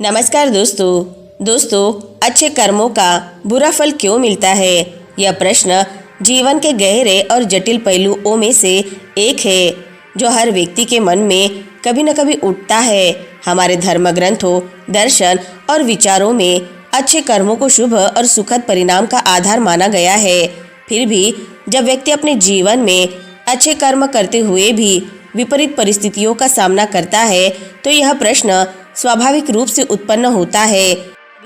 नमस्कार दोस्तों, अच्छे कर्मों का बुरा फल क्यों मिलता है? यह प्रश्न जीवन के गहरे और जटिल पहलुओं में से एक है जो हर व्यक्ति के मन में कभी न कभी उठता है। हमारे धर्म ग्रंथों, दर्शन और विचारों में अच्छे कर्मों को शुभ और सुखद परिणाम का आधार माना गया है। फिर भी जब व्यक्ति अपने जीवन में अच्छे कर्म करते हुए भी विपरीत परिस्थितियों का सामना करता है तो यह प्रश्न स्वाभाविक रूप से उत्पन्न होता है।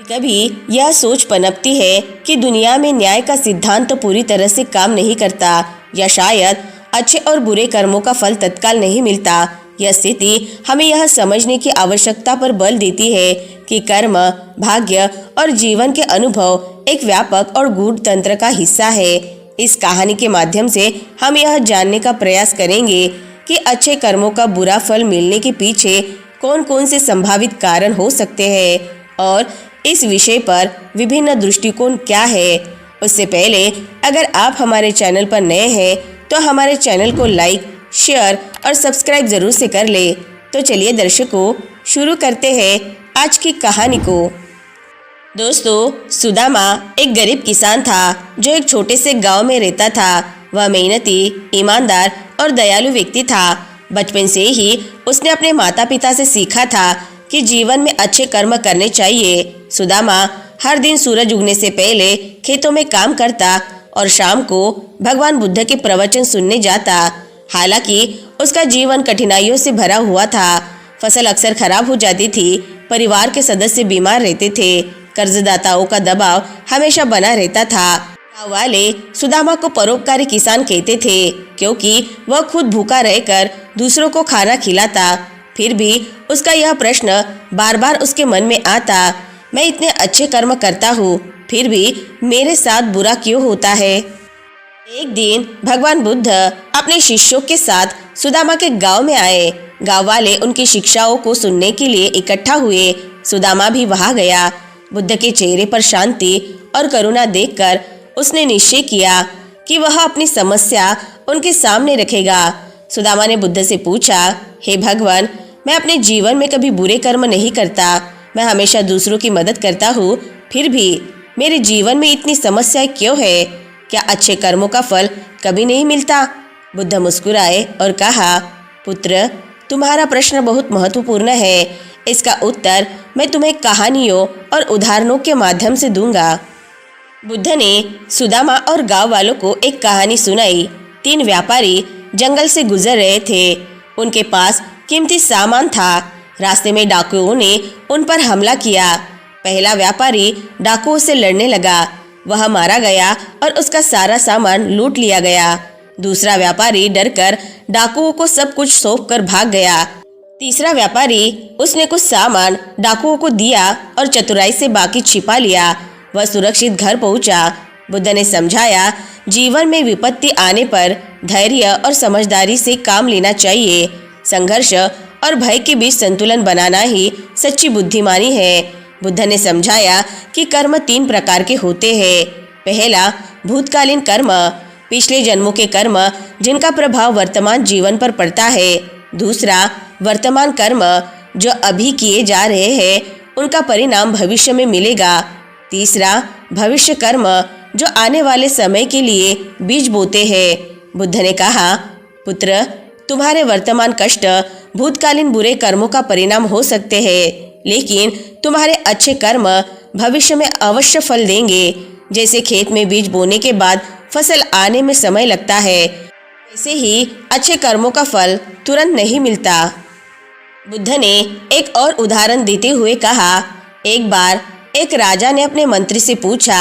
कभी यह सोच पनपती है कि दुनिया में न्याय का सिद्धांत तो पूरी तरह से काम नहीं करता, या शायद अच्छे और बुरे कर्मों का फल तत्काल नहीं मिलता। यह स्थिति हमें यह समझने की आवश्यकता पर बल देती है कि कर्म, भाग्य और जीवन के अनुभव एक व्यापक और गूढ़ तंत्र का हिस्सा है। इस कहानी के माध्यम से हम यह जानने का प्रयास करेंगे कि अच्छे कर्मों का बुरा फल मिलने के पीछे कौन कौन से संभावित कारण हो सकते हैं और इस विषय पर विभिन्न दृष्टिकोण क्या है। उससे पहले अगर आप हमारे चैनल पर नए हैं तो हमारे चैनल को लाइक, शेयर और सब्सक्राइब जरूर से कर ले। तो चलिए दर्शकों, शुरू करते हैं आज की कहानी को। दोस्तों, सुदामा एक गरीब किसान था जो एक छोटे से गांव में रहता था। वह मेहनती, ईमानदार और दयालु व्यक्ति था। बचपन से ही उसने अपने माता पिता से सीखा था कि जीवन में अच्छे कर्म करने चाहिए। सुदामा हर दिन सूरज उगने से पहले खेतों में काम करता और शाम को भगवान बुद्ध के प्रवचन सुनने जाता। हालांकि उसका जीवन कठिनाइयों से भरा हुआ था। फसल अक्सर खराब हो जाती थी, परिवार के सदस्य बीमार रहते थे, कर्जदाताओं का दबाव हमेशा बना रहता था। गाँव वाले सुदामा को परोपकारी किसान कहते थे क्योंकि वह खुद भूखा रहकर दूसरों को खाना खिलाता। फिर भी उसका यह प्रश्न बार बार उसके मन में आता, मैं इतने अच्छे कर्म करता हूँ फिर भी मेरे साथ बुरा क्यों होता है। एक दिन भगवान बुद्ध अपने शिष्यों के साथ सुदामा के गांव में आए। गांव वाले उनकी शिक्षाओं को सुनने के लिए इकट्ठा हुए। सुदामा भी वहां गया। बुद्ध के चेहरे पर शांति और करुणा देखकर उसने निश्चय किया कि वह अपनी समस्या उनके सामने रखेगा। सुदामा ने बुद्ध से पूछा, हे भगवान, मैं अपने जीवन में कभी बुरे कर्म नहीं करता, मैं हमेशा दूसरों की मदद करता हूँ, फिर भी मेरे जीवन में इतनी समस्याएं क्यों है? क्या अच्छे कर्मों का फल कभी नहीं मिलता? बुद्ध मुस्कुराए और कहा, पुत्र, तुम्हारा प्रश्न बहुत महत्वपूर्ण है। इसका उत्तर मैं तुम्हें कहानियों और उदाहरणों के माध्यम से दूंगा। बुद्ध ने सुदामा और गांव वालों को एक कहानी सुनाई। 3 व्यापारी जंगल से गुजर रहे थे। उनके पास कीमती सामान था। रास्ते में डाकुओं ने उन पर हमला किया। पहला व्यापारी डाकुओं से लड़ने लगा। वह मारा गया और उसका सारा सामान लूट लिया गया। दूसरा व्यापारी डरकर डाकुओं को सब कुछ सौंप कर भाग गया। तीसरा व्यापारी, उसने कुछ सामान डाकुओं को दिया और चतुराई से बाकी छिपा लिया। वह सुरक्षित घर पहुंचा। बुद्ध ने समझाया, जीवन में विपत्ति आने पर धैर्य और समझदारी से काम लेना चाहिए। संघर्ष और भय के बीच संतुलन बनाना ही सच्ची बुद्धिमानी है। बुद्ध ने समझाया कि कर्म 3 प्रकार के होते हैं। पहला, भूतकालीन कर्म, पिछले जन्मों के कर्म जिनका प्रभाव वर्तमान जीवन पर पड़ता है। दूसरा, वर्तमान कर्म, जो अभी किए जा रहे हैं उनका परिणाम भविष्य में मिलेगा। तीसरा, भविष्य कर्म, जो आने वाले समय के लिए बीज बोते हैं। बुद्ध ने कहा, पुत्र, तुम्हारे वर्तमान कष्ट भूतकालीन बुरे कर्मों का परिणाम हो सकते हैं, लेकिन तुम्हारे अच्छे कर्म भविष्य में अवश्य फल देंगे। जैसे खेत में बीज बोने के बाद फसल आने में समय लगता है, ऐसे ही अच्छे कर्मों का फल तुरंत नहीं मिलता। बुद्ध ने एक और उदाहरण देते हुए कहा, एक बार एक राजा ने अपने मंत्री से पूछा,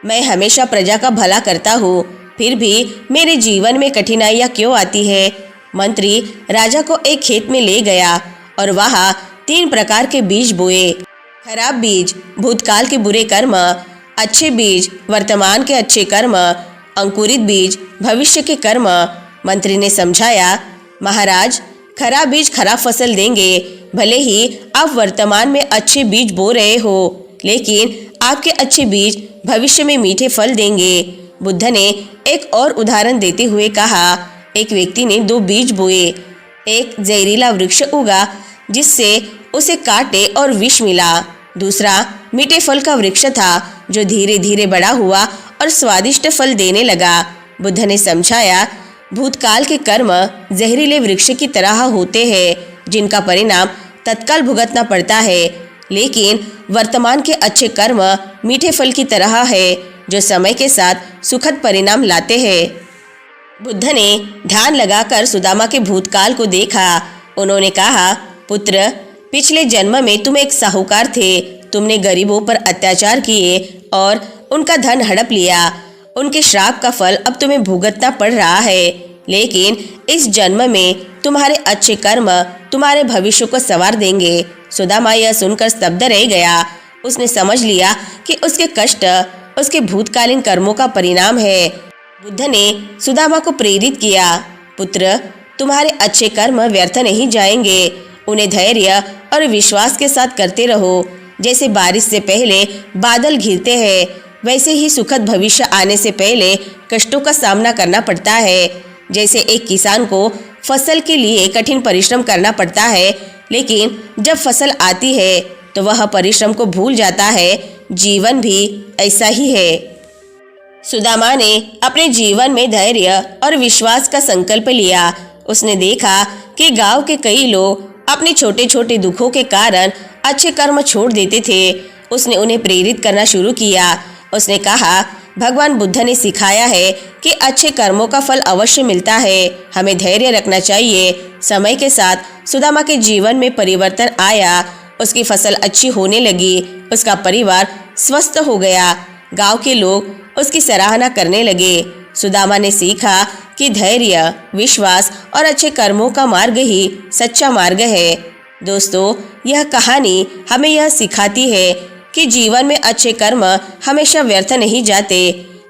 मैं हमेशा प्रजा का भला करता हूँ, फिर भी मेरे जीवन में कठिनाइयाँ क्यों आती है? मंत्री राजा को एक खेत में ले गया और वहाँ 3 प्रकार के बीज बोए। खराब बीज, भूतकाल के बुरे कर्म, अच्छे बीज, वर्तमान के अच्छे कर्म, अंकुरित बीज, भविष्य के कर्म। मंत्री ने समझाया, महाराज, खराब बीज खराब फसल देंगे। भले ही आप वर्तमान में अच्छे बीज बो रहे हो, लेकिन आपके अच्छे बीज भविष्य में मीठे फल देंगे। बुद्ध ने एक और उदाहरण देते हुए कहा, एक व्यक्ति ने 2 बीज बोए। एक जहरीला वृक्ष उगा जिससे उसे कांटे और विष मिला। दूसरा मीठे फल का वृक्ष था जो धीरे धीरे बड़ा हुआ और स्वादिष्ट फल देने लगा। बुद्ध ने समझाया, भूतकाल के कर्म जहरीले वृक्ष की तरह होते हैं जिनका परिणाम तत्काल भुगतना पड़ता है, लेकिन वर्तमान के अच्छे कर्म मीठे फल की तरह है जो समय के साथ सुखद परिणाम लाते हैं। बुद्ध ने ध्यान लगाकर सुदामा के भूतकाल को देखा। उन्होंने कहा, पुत्र, पिछले जन्म में तुम एक साहूकार थे। तुमने गरीबों पर अत्याचार किए और उनका धन हड़प लिया। उनके श्राप का फल अब तुम्हें भुगतना पड़ रहा है, लेकिन इस जन्म में तुम्हारे अच्छे कर्म तुम्हारे भविष्य को संवार देंगे। सुदामा यह सुनकर स्तब्ध रह गया। उसने समझ लिया कि उसके कष्ट उसके भूतकालीन कर्मों का परिणाम है। बुद्ध ने सुदामा को प्रेरित किया, पुत्र, तुम्हारे अच्छे कर्म व्यर्थ नहीं जाएंगे। उन्हें धैर्य और विश्वास के साथ करते रहो। जैसे बारिश से पहले बादल घिरते हैं, वैसे ही सुखद भविष्य आने से पहले कष्टों का सामना करना पड़ता है। जैसे एक किसान को फसल के लिए कठिन परिश्रम करना पड़ता है, लेकिन जब फसल आती है तो वह परिश्रम को भूल जाता है। जीवन भी ऐसा ही है। सुदामा ने अपने जीवन में धैर्य और विश्वास का संकल्प लिया। उसने देखा कि गांव के कई लोग अपने छोटे छोटे दुखों के कारण अच्छे कर्म छोड़ देते थे। उसने उन्हें प्रेरित करना शुरू किया। उसने कहा, भगवान बुद्ध ने सिखाया है कि अच्छे कर्मों का फल अवश्य मिलता है। हमें धैर्य रखना चाहिए। समय के साथ सुदामा के जीवन में परिवर्तन आया। उसकी फसल अच्छी होने लगी। उसका परिवार स्वस्थ हो गया। गांव के लोग उसकी सराहना करने लगे। सुदामा ने सीखा कि धैर्य, विश्वास और अच्छे कर्मों का मार्ग ही सच्चा मार्ग है। दोस्तों, यह कहानी हमें यह सिखाती है कि जीवन में अच्छे कर्म हमेशा व्यर्थ नहीं जाते।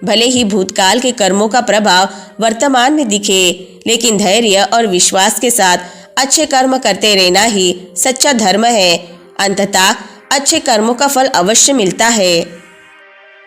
भले ही भूतकाल के कर्मों का प्रभाव वर्तमान में दिखे, लेकिन धैर्य और विश्वास के साथ अच्छे कर्म करते रहना ही सच्चा धर्म है। अंततः अच्छे कर्मों का फल अवश्य मिलता है।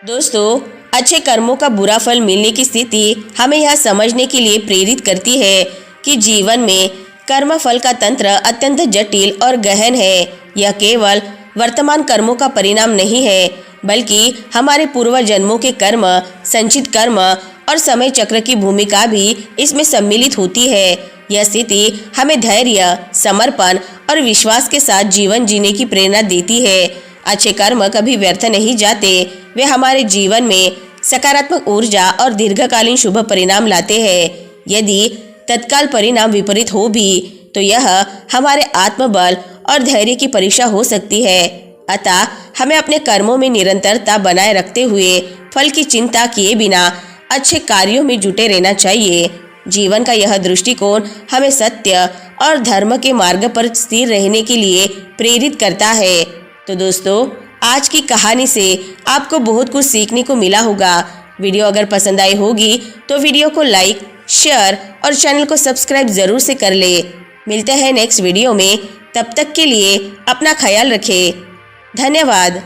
दोस्तों, अच्छे कर्मों का बुरा फल मिलने की स्थिति हमें यह समझने के लिए प्रेरित करती है कि जीवन में कर्म फल का तंत्र अत्यंत जटिल और गहन है। यह केवल वर्तमान कर्मों का परिणाम नहीं है, बल्कि हमारे पूर्व जन्मों के कर्म, संचित कर्म और समय चक्र की भूमिका भी इसमें सम्मिलित होती है। यह स्थिति हमें धैर्य, समर्पण और विश्वास के साथ जीवन जीने की प्रेरणा देती है। अच्छे कर्म कभी व्यर्थ नहीं जाते। वे हमारे जीवन में सकारात्मक ऊर्जा और दीर्घकालीन शुभ परिणाम लाते हैं। यदि तत्काल परिणाम विपरीत हो भी तो यह हमारे आत्मबल और धैर्य की परीक्षा हो सकती है। अतः हमें अपने कर्मों में निरंतरता बनाए रखते हुए फल की चिंता किए बिना अच्छे कार्यों में जुटे रहना चाहिए। जीवन का यह दृष्टिकोण हमें सत्य और धर्म के मार्ग पर स्थिर रहने के लिए प्रेरित करता है। तो दोस्तों, आज की कहानी से आपको बहुत कुछ सीखने को मिला होगा। वीडियो अगर पसंद आई होगी तो वीडियो को लाइक, शेयर और चैनल को सब्सक्राइब जरूर से कर ले। मिलते हैं नेक्स्ट वीडियो में। तब तक के लिए अपना ख्याल रखें। धन्यवाद।